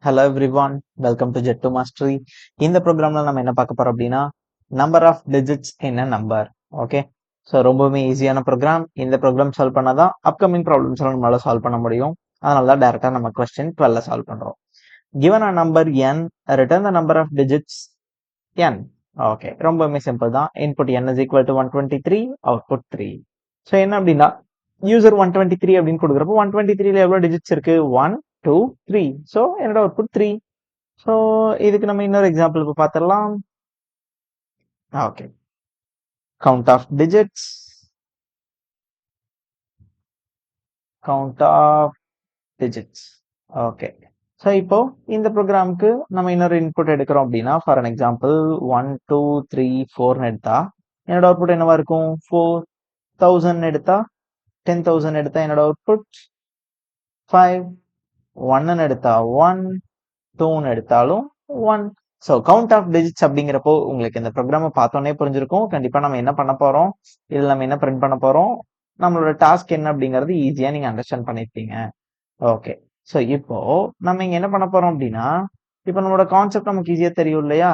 Hello everyone, welcome to jet to mastery. இந்த ப்ரோக்ராம்ல நம்ம என்ன பார்க்க போறோம் அப்படின்னா, number of digits in a number. Okay, so ரொம்பவுமே ஈஸியான ப்ரோக்ராம். இந்த ப்ரோக்ராம் சால்வ் பண்ணாதான் அப்கமிங் ப்ராப்ளம்ஸ் எல்லாம் நம்மளால சால்வ் பண்ண முடியும். அதனால தான் டேரக்டா நம்ம கொஸ்டின் 12 சால்வ் பண்றோம். Given a number n, return the number of digits n. Okay, ரொம்பவுமே சிம்பிள் தான். Input n is equal to 123, output 3. So என்ன அப்படின்னா, யூசர் 123 அப்படின்னு கொடுக்குறப்போ 123ல எவ்வளவு டிஜிட்ஸ் இருக்கு? 1 2 3. ஸோ என்னோட அவுட்புட் 3. ஸோ இதுக்கு நம்ம இன்னொரு எக்ஸாம்பிள் இப்போ பார்த்துடலாம். Okay, count of digits, count of digits. Okay, so இப்போ இந்த ப்ரோக்ராமுக்கு நம்ம இன்னொரு இன்புட் எடுக்கிறோம் அப்படின்னா, ஃபார் அன் எக்ஸாம்பிள் 1 2 3 4ன்னு எடுத்தா என்னோட அவுட்புட் என்னவா இருக்கும்? 4000 எடுத்தா 10,000 எடுத்தா என்னோட அவுட்புட் 5. 1ன்னு எடுத்தா 1, 2ன்னு எடுத்தாலும் 1. ஸோ கவுண்ட் ஆஃப் டிஜிட்ஸ் அப்படிங்கிறப்போ உங்களுக்கு இந்த ப்ரோக்ராமை பார்த்தோன்னே புரிஞ்சிருக்கும். கண்டிப்பா நம்ம என்ன பண்ண போறோம், இதில் நம்ம என்ன பிரிண்ட் பண்ண போறோம், நம்மளோட டாஸ்க் என்ன அப்படிங்கிறது ஈஸியா நீங்க அண்டர்ஸ்டாண்ட் பண்ணிருப்பீங்க. ஓகே, ஸோ இப்போ நம்ம இங்க என்ன பண்ண போறோம் அப்படின்னா, இப்போ நம்மளோட கான்செப்ட் நமக்கு ஈஸியா தெரியும் இல்லையா?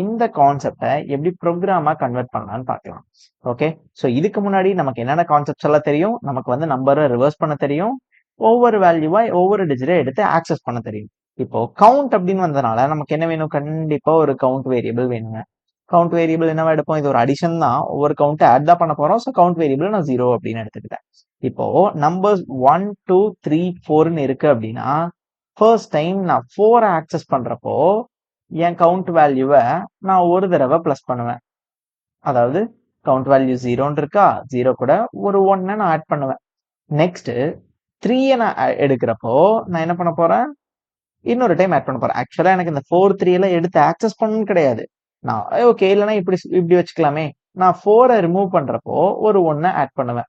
இந்த கான்செப்டை எப்படி ப்ரோக்ராமா கன்வெர்ட் பண்ணலாம்னு பார்க்கலாம். ஓகே, ஸோ இதுக்கு முன்னாடி நமக்கு என்னென்ன கான்செப்ட்ஸ் எல்லாம் தெரியும்? நமக்கு வந்து நம்பரை ரிவர்ஸ் பண்ண தெரியும், ஒவ்வொரு வேல்யூவா ஒவ்வொரு டிஜிட்டை எடுத்து ஆக்சஸ் பண்ண தெரியும். இப்போ கவுண்ட் அப்படின்னு வந்ததுனால நமக்கு என்ன வேணும்? கண்டிப்பா ஒரு கவுண்ட் வேரியபிள் வேணுங்க. கவுண்ட் வேரியபிள் என்னவா எடுப்போம்? இது ஒரு அடிஷன் தான், ஒவ்வொரு கவுண்ட் ஆட் தான் பண்ண போறோம். ஸோ கவுண்ட் வேரியபிள் நான் 0 அப்படின்னு எடுத்துக்கிட்டேன். இப்போ நம்பர்ஸ் 1 2 3 4ன்னு இருக்கு அப்படின்னா, ஃபர்ஸ்ட் டைம் நான் 4 ஆக்சஸ் பண்றப்போ என் கவுண்ட் வேல்யூவை நான் ஒரு தடவை பிளஸ் பண்ணுவேன். அதாவது கவுண்ட் வேல்யூ 0ன்னு இருக்கா, 0 கூட ஒரு 1 நான் ஆட் பண்ணுவேன். நெக்ஸ்ட் 3 நான் எடுக்கிறப்போ நான் என்ன பண்ண போறேன்? இன்னொரு டைம் ஆட் பண்ண போறேன். ஆக்சுவலா எனக்கு இந்த 4 3 எல்லாம் எடுத்து ஆக்சஸ் பண்ணணும் கிடையாது. நான் ஓகே, இல்லைன்னா இப்படி இப்படி வச்சுக்கலாமே. நான் 4 ரிமூவ் பண்றப்போ ஒரு 1 ஆட் பண்ணுவேன்.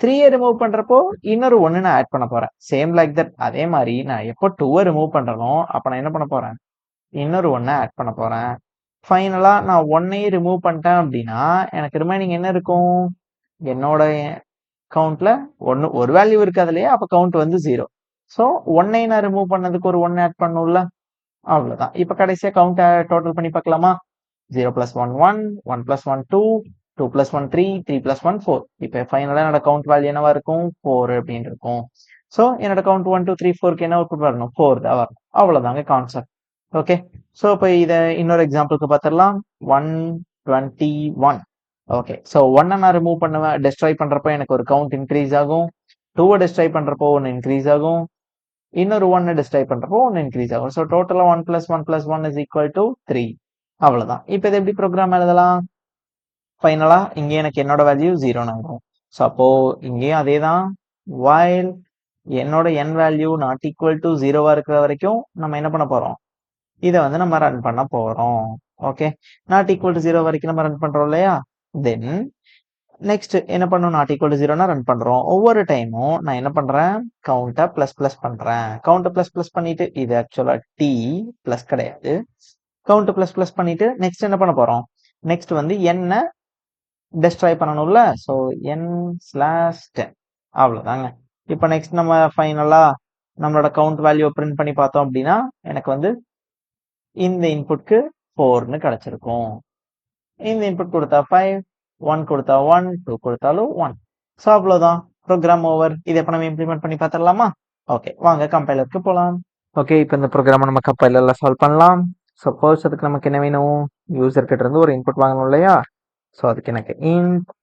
3 ரிமூவ் பண்றப்போ இன்னொரு 1 நான் ஆட் பண்ண போறேன். Same like that. அதே மாதிரி நான் எப்போ 2 ரிமூவ் பண்றனோ அப்ப நான் என்ன பண்ண போறேன்? இன்னொரு 1 ஆட் பண்ண போறேன். ஃபைனலா நான் 1ஐயும் ரிமூவ் பண்ணிட்டேன் அப்படின்னா எனக்கு ரிமைனிங் என்ன இருக்கும்? என்னோட கவுண்ட்ல ஒரு வேல்யூ இருக்காது இல்லையா? அப்ப கவுண்ட் வந்து 0. ஸோ 1ஐ நான் ரிமூவ் பண்ணதுக்கு ஒரு 1 ஆட் பண்ணும்ல, அவ்வளவுதான். இப்ப கடைசியா கவுண்ட் டோட்டல் பண்ணி பார்க்கலாமா? 0 plus 1 1, 1 plus 1 2, 2 plus 1 3, 3 plus 1 4. இப்ப ஃபைனலா என்னோட கவுண்ட் வேல்யூ என்னவா இருக்கும்? 4 அப்படின்னு இருக்கும். ஸோ என்னோட கவுண்ட் 1 2 3 4க்கு என்ன அவுட்புட் வரணும்? 4 தான் வரணும். அவ்வளவுதாங்க கான்செப்ட். ஓகே, ஸோ இப்போ இதை இன்னொரு எக்ஸாம்பிளுக்கு பார்த்துடலாம். 121. ஓகே, ஸோ 1 நான் ரிமூவ் பண்ணுவேன், டெஸ்ட்ராய் பண்றப்போ எனக்கு ஒரு கவுண்ட் இன்க்ரீஸ் ஆகும். 2 டெஸ்ட்ராய் பண்றப்போ 1 இன்க்ரீஸ் ஆகும். இன்னொரு 1 டிஸ்ட்ராய் பண்றப்போ 1 இன்க்ரீஸ் ஆகும். ஸோ டோட்டலா 1 plus 1 plus 1 is equal to 3. அவ்வளவுதான். இப்போ இதை எப்படி ப்ரோக்ராம் எழுதலாம்? ஃபைனலா இங்கே எனக்கு என்னோட வேல்யூ 0 ஆகும். ஸோ அப்போ இங்கேயும் அதே தான். while என்னோட n value not equal to 0வா இருக்கிற வரைக்கும் நம்ம என்ன பண்ண போறோம்? இதை வந்து நம்ம ரன் பண்ண போறோம். ஓகே, நாட் ஈக்குவல் டு 0 வரைக்கும் நம்ம ரன் பண்றோம் இல்லையா? தென் நெக்ஸ்ட் என்ன பண்ணும்? நாட் ஈக்குவல் டு 0னா ரன் பண்றோம். ஒவ்வொரு டைமும் நான் என்ன பண்றேன்? கவுண்ட்டை பிளஸ் பிளஸ் பண்றேன். கவுண்ட்டை பிளஸ் பிளஸ் பண்ணிட்டு, இது ஆக்சுவலா டி பிளஸ் கிடையாது, கவுண்ட் பிளஸ் பிளஸ் பண்ணிட்டு நெக்ஸ்ட் என்ன பண்ண போறோம்? நெக்ஸ்ட் வந்து என்ன டெஸ்ட்ராய் பண்ணணும்ல. So n/10. அவ்வளவுதாங்க. இப்போ நெக்ஸ்ட் நம்ம ஃபைனலா நம்மளோட கவுண்ட் வேல்யூ பிரிண்ட் பண்ணி பார்த்தோம் அப்படின்னா எனக்கு வந்து இந்த இன்புட்க்கு 4ன்னு கிடைச்சிருக்கும். இந்த இன்புட் கொடுத்தா 5, 1 கொடுத்தா 1, 2 கொடுத்தாலும் 1. ஸோ அவ்வளோதான், ப்ரோக்ராம் ஓவர். இதை இப்போ நம்ம இம்ப்ளிமெண்ட் பண்ணி பார்த்துடலாமா? ஓகே, வாங்க கம்பைலருக்கு போகலாம். ஓகே, இப்போ இந்த ப்ரோக்ராமை நம்ம கம்பைலர்ல சால்வ் பண்ணலாம். சப்போஸ் அதுக்கு நமக்கு என்ன வேணும்? யூசர் கிட்ட இருந்து ஒரு இன்புட் வாங்கணும் இல்லையா? ஸோ அதுக்கு எனக்கு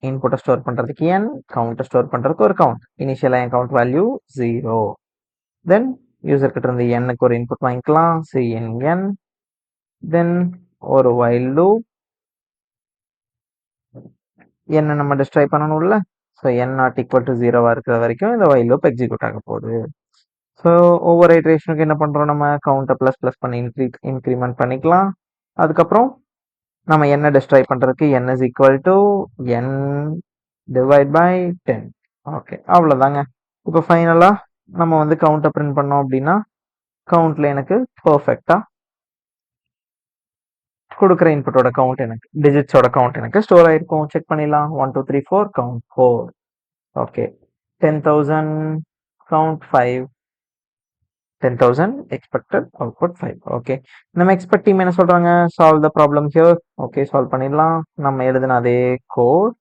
இன்புட்டை ஸ்டோர் பண்றதுக்கு n, கவுண்ட்டை ஸ்டோர் பண்றதுக்கு ஒரு கவுண்ட். இனிஷியலா என் கவுண்ட் வேல்யூ 0. தென் யூசர் கிட்ட இருந்து n-க்கு ஒரு இன்புட் வாங்கிக்கலாம், cnn. தென் ஒரு while loop, n நம்ம டிஸ்ட்ராய் பண்ணணும்ல. So n not equal to 0வா இருக்கிற வரைக்கும் இந்த while loop எக்ஸிக்யூட் ஆக போகுது. ஸோ ஒவ்வொரு ஐட்ரேஷனுக்கு என்ன பண்றோம்? நம்ம கவுண்ட்டை பிளஸ் பிளஸ் பண்ணி இன்க்ரிமெண்ட் பண்ணிக்கலாம். அதுக்கப்புறம் நம்ம என்ன டிஸ்ட்ராய் பண்றதுக்கு n is equal to n divide by 10. Okay, அவ்வளவுதாங்க. இப்போ ஃபைனலா நம்ம வந்து கவுண்ட்டை பிரிண்ட் பண்ணோம் அப்படின்னா கவுண்ட்ல எனக்கு பர்ஃபெக்டா கொடுக்குற இன்புட்டோட கவுண்ட், எனக்கு டிஜிட்ஸோட கவுண்ட் எனக்கு ஸ்டோர் ஆயிருக்கும். செக் பண்ணிடலாம். 1 2 3 4 count 4. Okay, 10,000 count 5. 10,000 expected output 5. Okay, நம்ம எக்ஸ்பெக்ட் டீம் என்ன சொல்றாங்க? Solve the problem here. Okay, solve பண்ணிடலாம். நம்ம எழுதின அதே கோட்,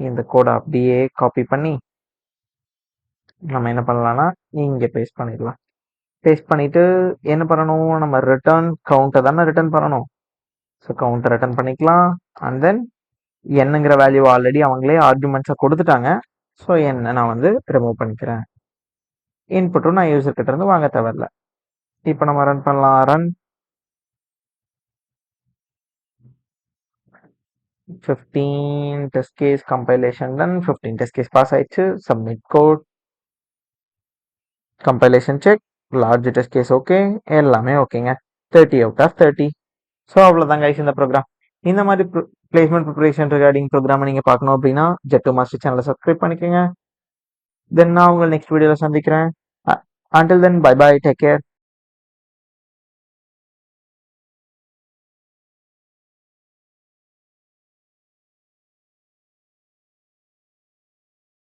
இந்த கோடை அப்படியே காப்பி பண்ணி நம்ம என்ன பண்ணலாம்னா இங்கே பேஸ்ட் பண்ணிடலாம். பேஸ்ட் பண்ணிட்டு என்ன பண்ணணும்? நம்ம ரிட்டர்ன் கவுண்டை தானே ரிட்டர்ன் பண்ணணும். ஸோ கவுண்டை ரிட்டர்ன் பண்ணிக்கலாம். அண்ட் தென் என்னங்கிற வேல்யூ ஆல்ரெடி அவங்களே ஆர்குமெண்ட்ஸை கொடுத்துட்டாங்க. ஸோ என்ன நான் வந்து ரிமூவ் பண்ணிக்கிறேன். இன்புட்டும் நான் யூசர் கிட்ட இருந்து வாங்க தேவையில்ல. இப்போ நம்ம ரன் பண்ணலாம். Run 15 test case compilation done. 15 test case pass ஆயிடுச்சு. Submit code, compilation check, large test case okay, எல்லாமே ஓகேங்க. 30 அவுட் ஆஃப் 30. ஸோ அவ்வளோதான் கைஸ் இந்த ப்ரோக்ராம். இந்த மாதிரி பிளேஸ்மெண்ட் ப்ரிப்பரேஷன் ரிகார்டிங் ப்ரோக்ராமை நீங்கள் பார்க்கணும் அப்படின்னா ஜெட்டு மாஸ்டர் சேனலை சப்ஸ்கிரைப் பண்ணிக்கோங்க. தென் நான் உங்களை நெக்ஸ்ட் வீடியோவில் சந்திக்கிறேன். Until then bye bye, take care.